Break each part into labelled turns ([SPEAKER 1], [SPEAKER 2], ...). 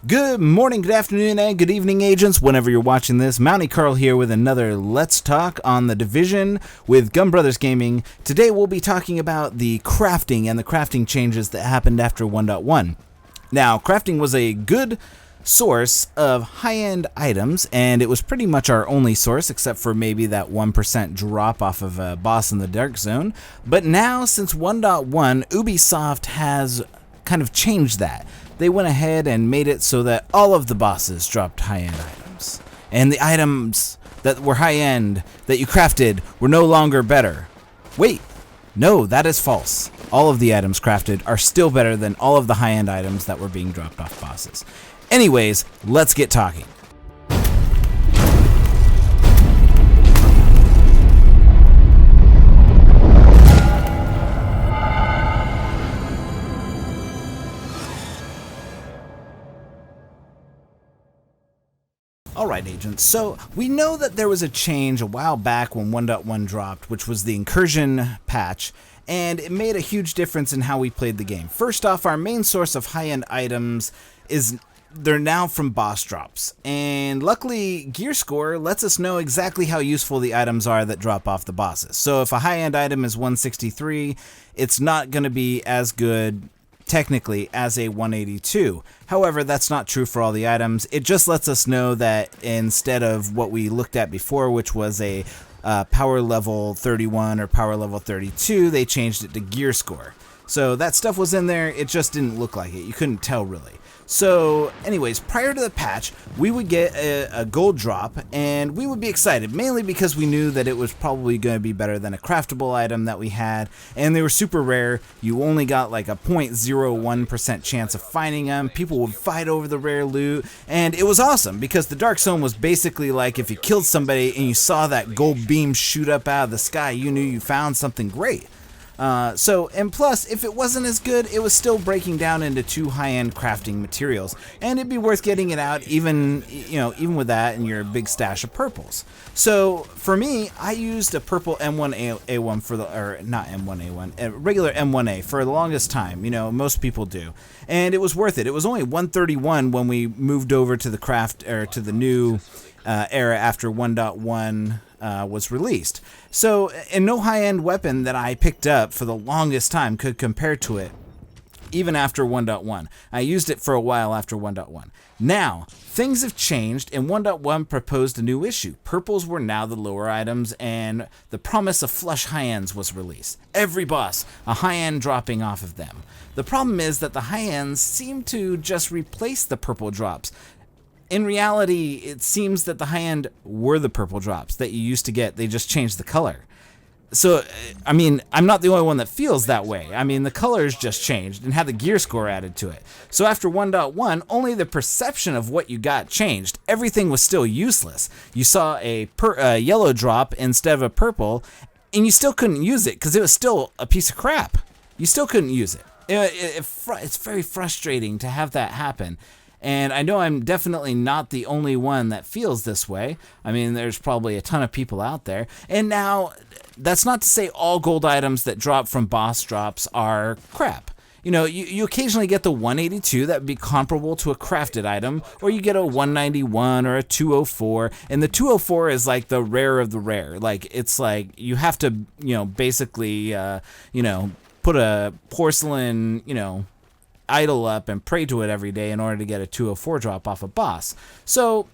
[SPEAKER 1] Good morning, good afternoon, and good evening, agents, whenever you're watching this. Mounty Carl here with another Let's Talk on The Division with Gun Brothers Gaming. Today we'll be talking about the crafting and the crafting changes that happened after 1.1. Now, crafting was a good source of high-end items, and it was pretty much our only source, except for maybe that 1% drop off of a boss in the Dark Zone. But now, since 1.1, Ubisoft has kind of changed that. They went ahead and made it so that all of the bosses dropped high-end items. And the items that were high-end that you crafted were no longer better. Wait, no, that is false. All of the items crafted are still better than all of the high-end items that were being dropped off bosses. Anyways, let's get talking. Alright, agents, so we know that there was a change a while back when 1.1 dropped, which was the incursion patch, and it made a huge difference in how we played the game. First off, our main source of high-end items they're now from boss drops, and luckily Gear Score lets us know exactly how useful the items are that drop off the bosses. So if a high-end item is 163, it's not going to be as good technically as a 182. However, that's not true for all the items. It just lets us know that instead of what we looked at before, which was a power level 31 or power level 32, they changed it to gear score. So that stuff was in there, it just didn't look like it. You couldn't tell really. So anyways, prior to the patch, we would get a gold drop, and we would be excited, mainly because we knew that it was probably going to be better than a craftable item that we had, and they were super rare. You only got like a 0.01% chance of finding them. People would fight over the rare loot, and it was awesome, because the Dark Zone was basically like if you killed somebody and you saw that gold beam shoot up out of the sky, you knew you found something great. And plus, if it wasn't as good, it was still breaking down into 2 high-end crafting materials, and it'd be worth getting it out even with that and your big stash of purples. So for me, I used a purple M1A1 for not M1A1, a regular M1A for the longest time. Most people do, and it was worth it. It was only 131 when we moved over to the new era after 1.1 was released. So, and no high-end weapon that I picked up for the longest time could compare to it, even after 1.1. I used it for a while after 1.1. Now, things have changed, and 1.1 proposed a new issue. Purples were now the lower items, and the promise of flush high-ends was released. Every boss, a high-end dropping off of them. The problem is that the high-ends seem to just replace the purple drops. In reality, it seems that the high-end were the purple drops that you used to get. They just changed the color. So, I mean, I'm not the only one that feels that way. I mean, the colors just changed and had the gear score added to it. So after 1.1, only the perception of what you got changed. Everything was still useless. You saw a yellow drop instead of a purple, and you still couldn't use it because it was still a piece of crap. You still couldn't use it. It's very frustrating to have that happen. And I know I'm definitely not the only one that feels this way. I mean, there's probably a ton of people out there. And now, that's not to say all gold items that drop from boss drops are crap. You occasionally get the 182 that would be comparable to a crafted item, or you get a 191 or a 204, and the 204 is like the rare of the rare. Like, it's like you have to, basically, put a porcelain, idol up and pray to it every day in order to get a 204 drop off a boss. So,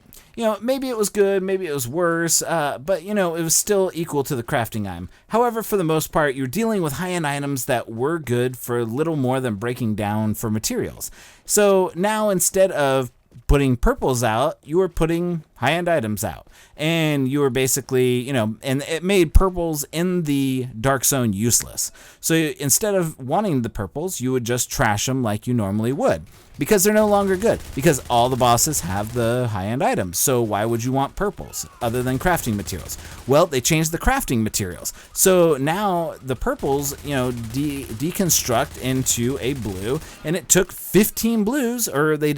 [SPEAKER 1] maybe it was good, maybe it was worse, but, it was still equal to the crafting item. However, for the most part, you're dealing with high-end items that were good for little more than breaking down for materials. So now, instead of putting purples out, you were putting high-end items out. And you were basically, and it made purples in the Dark Zone useless. So instead of wanting the purples, you would just trash them like you normally would. Because they're no longer good. Because all the bosses have the high-end items. So why would you want purples other than crafting materials? Well, they changed the crafting materials. So now the purples, deconstruct into a blue, and it took 15 blues, or they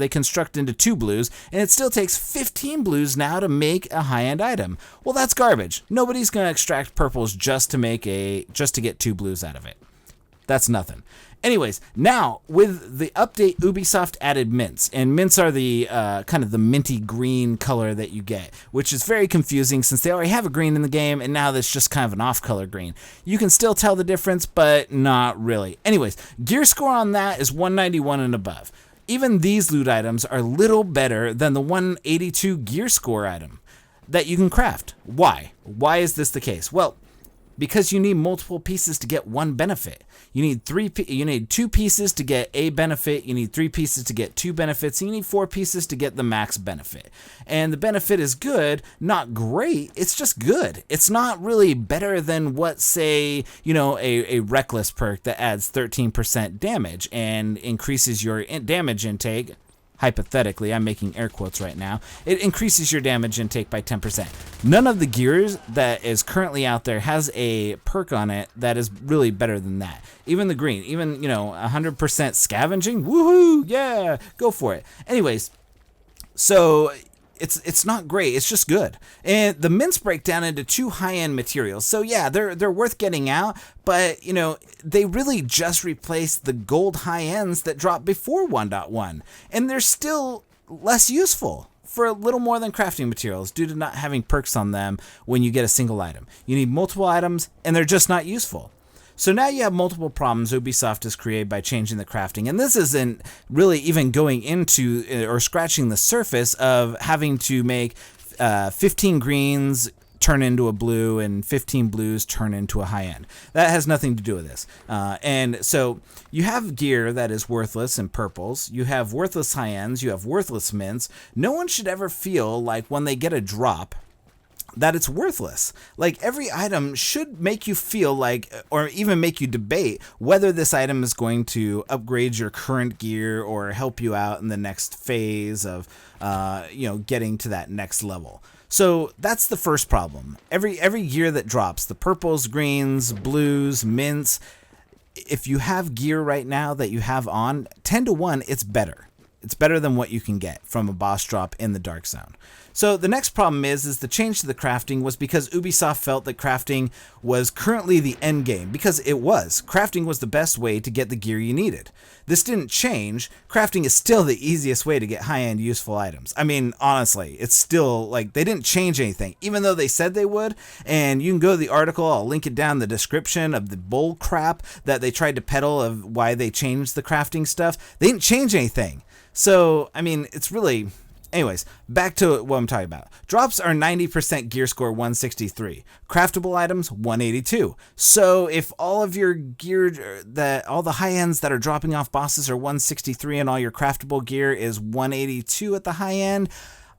[SPEAKER 1] construct into 2 blues, and it still takes 15 blues now to make a high-end item. Well, that's garbage. Nobody's going to extract purples just to get 2 blues out of it. That's nothing. Anyways, now with the update, Ubisoft added mints, and mints are the kind of the minty green color that you get, which is very confusing since they already have a green in the game, and now that's just kind of an off-color green. You can still tell the difference, but not really. Anyways, gear score on that is 191 and above. Even these loot items are little better than the 182 gear score item that you can craft. Why? Why is this the case? Well, because you need multiple pieces to get one benefit. You need two pieces to get a benefit, you need 3 pieces to get 2 benefits, and you need 4 pieces to get the max benefit. And the benefit is good, not great, it's just good. It's not really better than what, say, a reckless perk that adds 13% damage and increases your damage intake. Hypothetically, I'm making air quotes right now, it increases your damage intake by 10%. None of the gears that is currently out there has a perk on it that is really better than that. Even the green, even, 100% scavenging, woohoo, yeah, go for it. Anyways, so it's not great, it's just good. And the mints break down into 2 high-end materials. So yeah, they're worth getting out, but they really just replaced the gold high-ends that dropped before 1.1. And they're still less useful for a little more than crafting materials due to not having perks on them when you get a single item. You need multiple items and they're just not useful. So now you have multiple problems Ubisoft has created by changing the crafting, and this isn't really even going into or scratching the surface of having to make 15 greens turn into a blue and 15 blues turn into a high end. That has nothing to do with this. And so you have gear that is worthless in purples, you have worthless high ends, you have worthless mints. No one should ever feel like when they get a drop that it's worthless. Like, every item should make you feel like, or even make you debate whether this item is going to upgrade your current gear or help you out in the next phase of, getting to that next level. So that's the first problem. Every gear that drops, the purples, greens, blues, mints, if you have gear right now that you have on, 10 to 1, it's better. It's better than what you can get from a boss drop in the Dark Zone. So the next problem is the change to the crafting was because Ubisoft felt that crafting was currently the end game, because it was. Crafting was the best way to get the gear you needed. This didn't change. Crafting is still the easiest way to get high-end useful items. I mean, honestly, it's still, like, they didn't change anything, even though they said they would. And you can go to the article, I'll link it down in the description of the bull crap that they tried to peddle of why they changed the crafting stuff. They didn't change anything. So, I mean, it's really... Anyways, back to what I'm talking about. Drops are 90% gear score 163. Craftable items 182. So if all of your gear, all the high ends that are dropping off bosses are 163 and all your craftable gear is 182 at the high end,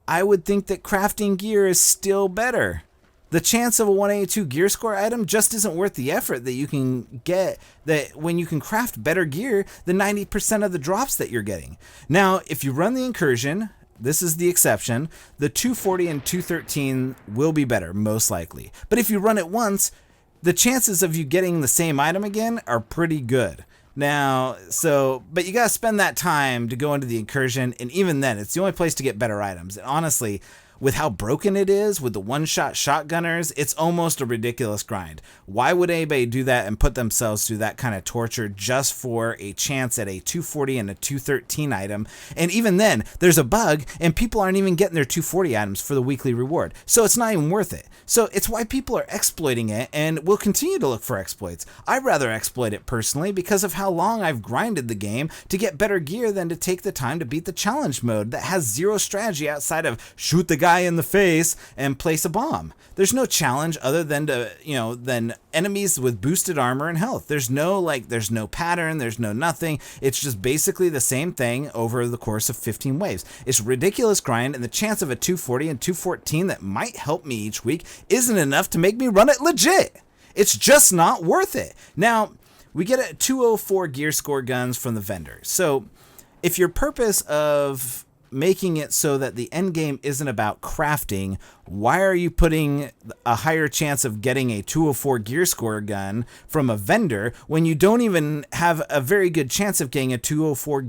[SPEAKER 1] I would think that crafting gear is still better. The chance of a 182 gear score item just isn't worth the effort that you can get that when you can craft better gear than 90% of the drops that you're getting. Now, if you run the incursion, this is the exception, the 240 and 213 will be better, most likely. But if you run it once, the chances of you getting the same item again are pretty good. Now, but you gotta spend that time to go into the incursion, and even then, it's the only place to get better items. And honestly, with how broken it is, with the one-shot shotgunners, it's almost a ridiculous grind. Why would anybody do that and put themselves through that kind of torture just for a chance at a 240 and a 213 item? And even then, there's a bug, and people aren't even getting their 240 items for the weekly reward. So it's not even worth it. So it's why people are exploiting it, and will continue to look for exploits. I'd rather exploit it personally because of how long I've grinded the game to get better gear than to take the time to beat the challenge mode that has zero strategy outside of shoot the guy in the face and place a bomb. There's no challenge other than than enemies with boosted armor and health. There's no pattern, there's no nothing. It's just basically the same thing over the course of 15 waves. It's a ridiculous grind, and the chance of a 240 and 214 that might help me each week isn't enough to make me run it legit. It's just not worth it. Now, we get a 204 gear score guns from the vendor. So if your purpose of making it so that the end game isn't about crafting, why are you putting a higher chance of getting a 204 gear score gun from a vendor when you don't even have a very good chance of getting a 204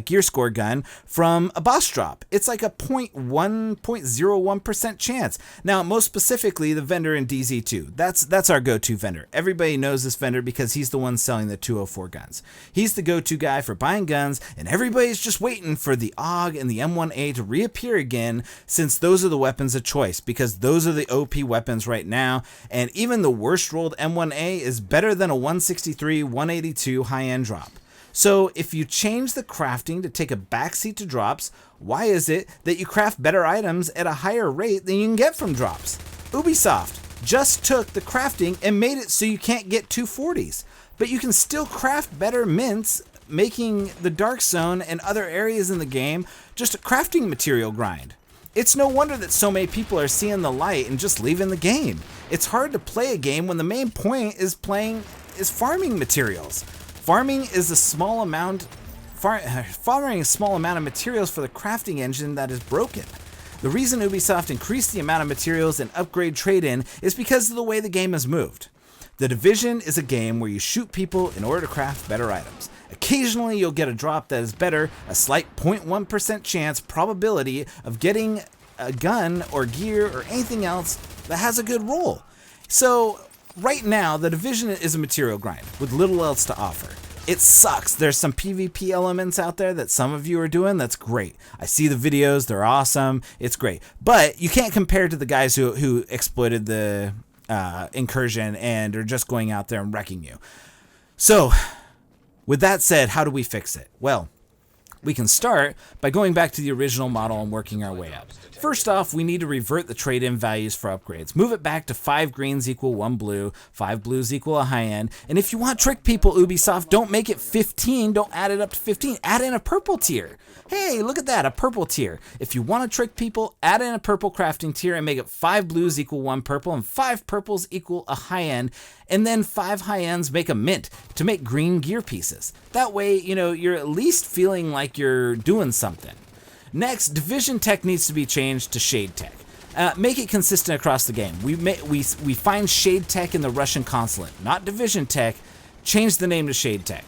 [SPEAKER 1] gear score gun from a boss drop. It's like a 0.01% chance. Now, most specifically, the vendor in DZ2. That's our go-to vendor. Everybody knows this vendor because he's the one selling the 204 guns. He's the go-to guy for buying guns, and everybody's just waiting for the AUG and the M1A to reappear again, since those are the weapons of choice, because those are the OP weapons right now, and even the worst rolled M1A is better than a 163, 182 high-end drop. So if you change the crafting to take a backseat to drops, why is it that you craft better items at a higher rate than you can get from drops? Ubisoft just took the crafting and made it so you can't get 240s, but you can still craft better mints, making the Dark Zone and other areas in the game just a crafting material grind. It's no wonder that so many people are seeing the light and just leaving the game. It's hard to play a game when the main point is farming materials. Farming is a small amount of materials for the crafting engine that is broken. The reason Ubisoft increased the amount of materials and upgrade trade-in is because of the way the game has moved. The Division is a game where you shoot people in order to craft better items. Occasionally you'll get a drop that is better, a slight 0.1% chance probability of getting a gun or gear or anything else that has a good roll. So right now, the Division is a material grind with little else to offer. It sucks. There's some PvP elements out there that some of you are doing. That's great. I see the videos. They're awesome. It's great. But you can't compare to the guys who exploited the incursion and are just going out there and wrecking you. So with that said, how do we fix it? Well, we can start by going back to the original model and working our way up. First off, we need to revert the trade-in values for upgrades. Move it back to 5 greens equal 1 blue, 5 blues equal a high end, and if you want to trick people, Ubisoft, don't make it 15, don't add it up to 15, add in a purple tier. Hey, look at that, a purple tier. If you want to trick people, add in a purple crafting tier and make it 5 blues equal 1 purple and 5 purples equal a high end, and then 5 high ends make a mint to make green gear pieces. That way, you're at least feeling like you're doing something. Next, Division tech needs to be changed to shade tech. Make it consistent across the game. We find shade tech in the Russian consulate, not Division tech. Change the name to shade tech.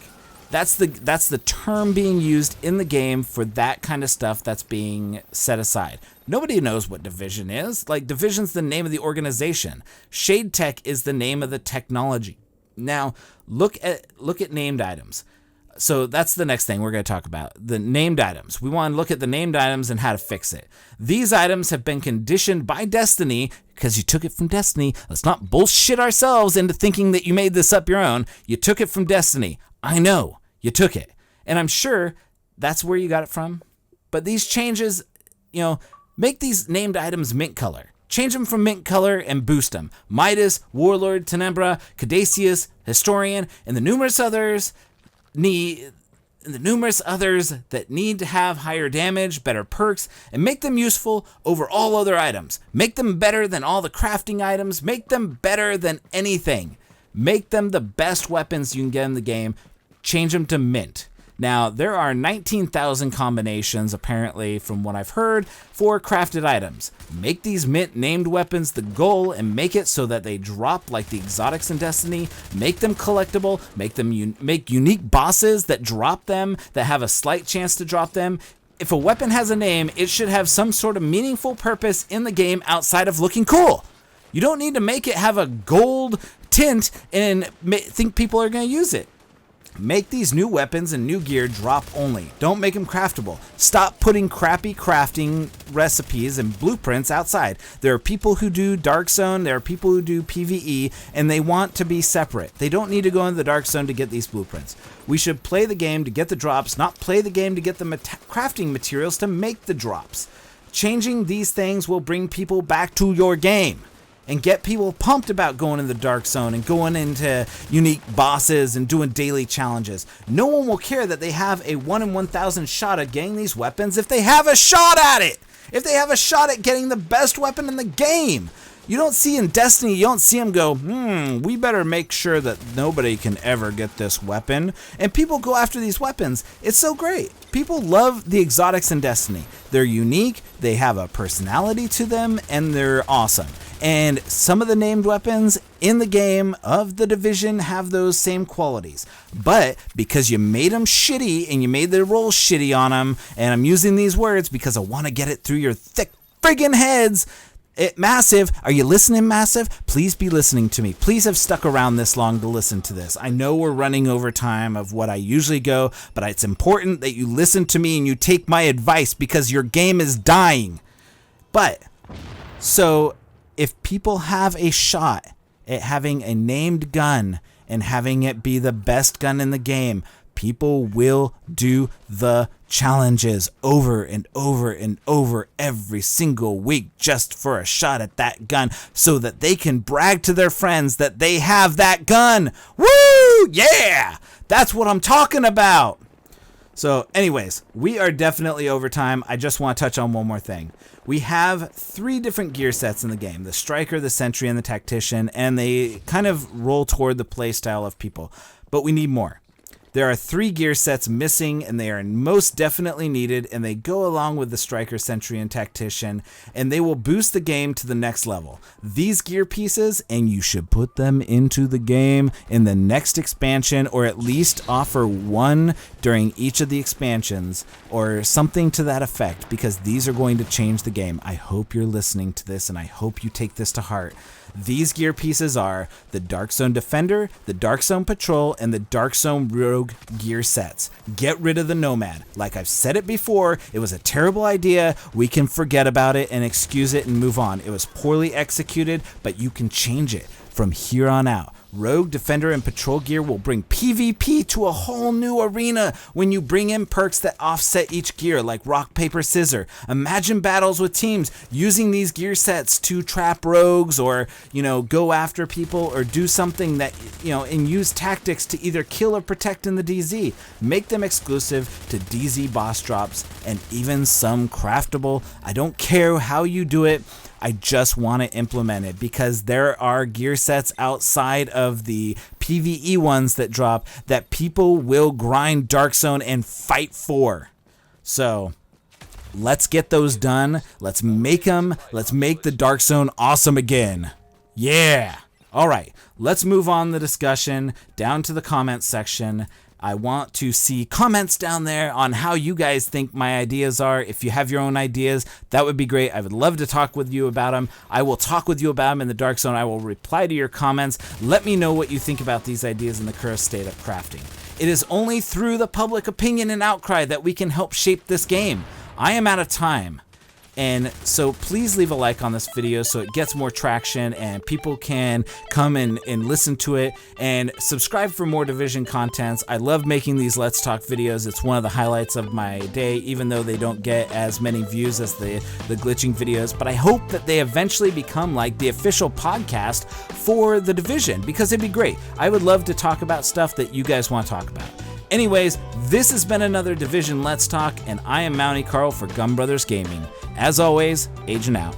[SPEAKER 1] That's the term being used in the game for that kind of stuff that's being set aside. Nobody knows what Division is. Like, Division's the name of the organization. Shade tech is the name of the technology. Now, look at named items. So that's the next thing we're going to talk about, the named items. We want to look at the named items and how to fix it. These items have been conditioned by Destiny because you took it from Destiny. Let's not bullshit ourselves into thinking that you made this up your own. You took it from Destiny. I know, you took it. And I'm sure that's where you got it from. But these changes, make these named items mint color. Change them from mint color and boost them. Midas, Warlord, Tenebra, Caduceus, Historian, and the numerous others that need to have higher damage, better perks, and make them useful over all other items. Make them better than all the crafting items. Make them better than anything. Make them the best weapons you can get in the game. Change them to mint. Now, there are 19,000 combinations, apparently, from what I've heard, for crafted items. Make these mint named weapons the goal and make it so that they drop like the exotics in Destiny. Make them collectible. Make unique bosses that drop them, that have a slight chance to drop them. If a weapon has a name, it should have some sort of meaningful purpose in the game outside of looking cool. You don't need to make it have a gold tint and think people are going to use it. Make these new weapons and new gear drop only. Don't make them craftable. Stop putting crappy crafting recipes and blueprints outside. There are people who do Dark Zone, there are people who do PVE, and they want to be separate. They don't need to go into the Dark Zone to get these blueprints. We should play the game to get the drops, not play the game to get the crafting materials to make the drops. Changing these things will bring people back to your game and get people pumped about going in the Dark Zone and going into unique bosses and doing daily challenges. No one will care that they have a 1 in 1,000 shot at getting these weapons if they have a shot at it. If they have a shot at getting the best weapon in the game. You don't see in Destiny, you don't see them go, we better make sure that nobody can ever get this weapon. And people go after these weapons. It's so great. People love the exotics in Destiny. They're unique, they have a personality to them, and they're awesome. And some of the named weapons in the game of The Division have those same qualities. But because you made them shitty and you made the rolls shitty on them, and I'm using these words because I want to get it through your thick friggin' heads, Massive, are you listening, Massive? Please be listening to me. Please have stuck around this long to listen to this. I know we're running over time of what I usually go, but it's important that you listen to me and you take my advice because your game is dying. But, so, if people have a shot at having a named gun and having it be the best gun in the game, people will do the challenges over and over and over every single week just for a shot at that gun so that they can brag to their friends that they have that gun. Woo! Yeah! That's what I'm talking about. So anyways, we are definitely over time. I just want to touch on one more thing. We have 3 different gear sets in the game, the Striker, the Sentry, and the Tactician, and they kind of roll toward the play style of people, but we need more. There are 3 gear sets missing, and they are most definitely needed, and they go along with the Striker, Sentry, and Tactician, and they will boost the game to the next level. These gear pieces, and you should put them into the game in the next expansion, or at least offer one during each of the expansions, or something to that effect, because these are going to change the game. I hope you're listening to this, and I hope you take this to heart. These gear pieces are the Dark Zone Defender, the Dark Zone Patrol, and the Dark Zone Rogue gear sets. Get rid of the Nomad. Like I've said it before, it was a terrible idea. We can forget about it and excuse it and move on. It was poorly executed, but you can change it from here on out. Rogue, Defender, and Patrol gear will bring PvP to a whole new arena when you bring in perks that offset each gear, like Rock, Paper, Scissor. Imagine battles with teams using these gear sets to trap rogues or, go after people or do something that, and use tactics to either kill or protect in the DZ. Make them exclusive to DZ boss drops and even some craftable. I don't care how you do it. I just want to implement it because there are gear sets outside of the PVE ones that drop that people will grind Dark Zone and fight for. So let's get those done. Let's make them. Let's make the Dark Zone awesome again. Yeah. All right. Let's move on the discussion down to the comments section. I want to see comments down there on how you guys think my ideas are. If you have your own ideas, that would be great. I would love to talk with you about them. I will talk with you about them in the Dark Zone. I will reply to your comments. Let me know what you think about these ideas in the current state of crafting. It is only through the public opinion and outcry that we can help shape this game. I am out of time. And so please leave a like on this video so it gets more traction and people can come and listen to it, and subscribe for more Division contents. I love making these Let's Talk videos. It's one of the highlights of my day, even though they don't get as many views as the glitching videos. But I hope that they eventually become like the official podcast for the Division, because it'd be great. I would love to talk about stuff that you guys want to talk about. Anyways, this has been another Division Let's Talk, and I am Mountie Carl for Gun Brothers Gaming. As always, agent out.